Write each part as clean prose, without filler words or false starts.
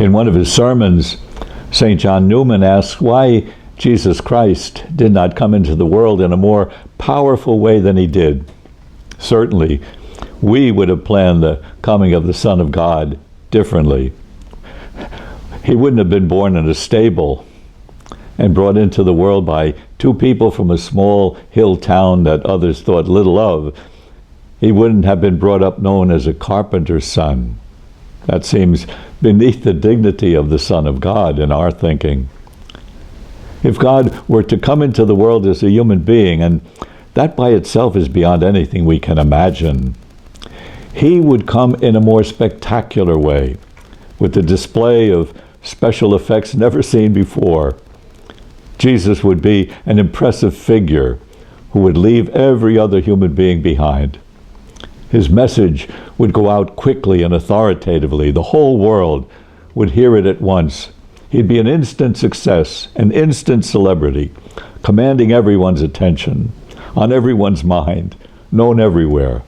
In one of his sermons, St. John Newman asks why Jesus Christ did not come into the world in a more powerful way than he did. Certainly, we would have planned the coming of the Son of God differently. He wouldn't have been born in a stable and brought into the world by two people from a small hill town that others thought little of. He wouldn't have been brought up known as a carpenter's son. That seems beneath the dignity of the Son of God in our thinking. If God were to come into the world as a human being, and that by itself is beyond anything we can imagine, he would come in a more spectacular way, with the display of special effects never seen before. Jesus would be an impressive figure who would leave every other human being behind. His message would go out quickly and authoritatively. The whole world would hear it at once. He'd be an instant success, an instant celebrity, commanding everyone's attention, on everyone's mind, known everywhere.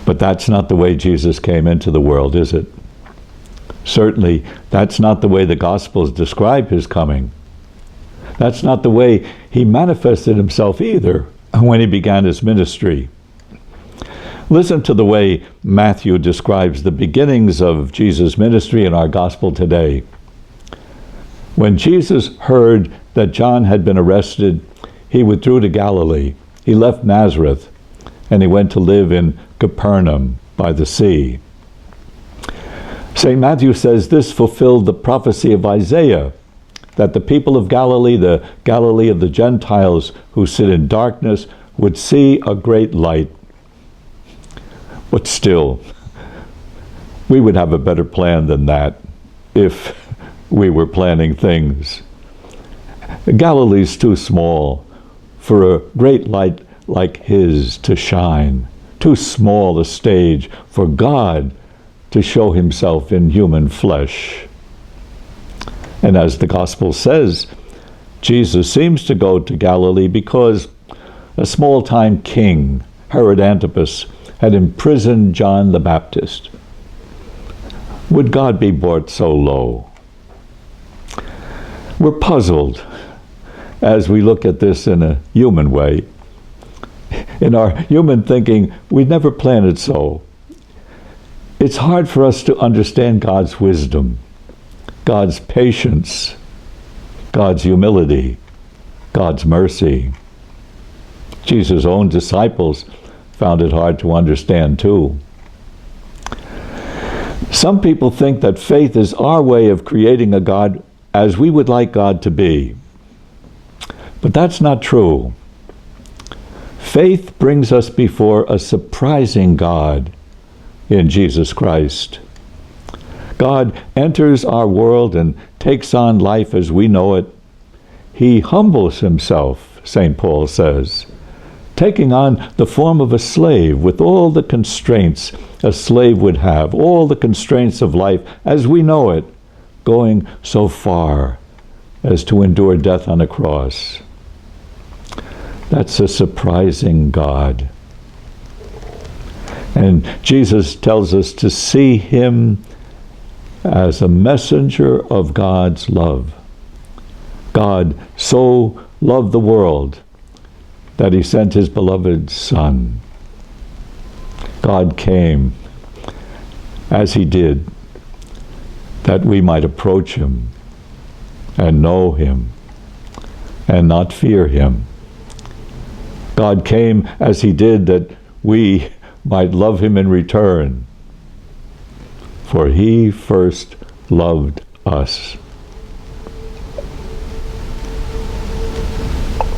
But that's not the way Jesus came into the world, is it? Certainly, that's not the way the Gospels describe his coming. That's not the way he manifested himself either when he began his ministry. Listen to the way Matthew describes the beginnings of Jesus' ministry in our Gospel today. When Jesus heard that John had been arrested, he withdrew to Galilee. He left Nazareth, and he went to live in Capernaum by the sea. St. Matthew says this fulfilled the prophecy of Isaiah, that the people of Galilee, the Galilee of the Gentiles who sit in darkness, would see a great light. But still, we would have a better plan than that if we were planning things. Galilee's too small for a great light like his to shine, too small a stage for God to show himself in human flesh. And as the Gospel says, Jesus seems to go to Galilee because a small-time king, Herod Antipas, had imprisoned John the Baptist. Would God be brought so low? We're puzzled as we look at this in a human way. In our human thinking, we'd never planned it so. It's hard for us to understand God's wisdom, God's patience, God's humility, God's mercy. Jesus' own disciples found it hard to understand too. Some people think that faith is our way of creating a God as we would like God to be. But that's not true. Faith brings us before a surprising God in Jesus Christ. God enters our world and takes on life as we know it. He humbles himself, St. Paul says, taking on the form of a slave with all the constraints a slave would have, all the constraints of life as we know it, going so far as to endure death on a cross. That's a surprising God. And Jesus tells us to see him as a messenger of God's love. God so loved the world that he sent his beloved Son. God came as he did, that we might approach him and know him and not fear him. God came as he did, that we might love him in return, for he first loved us.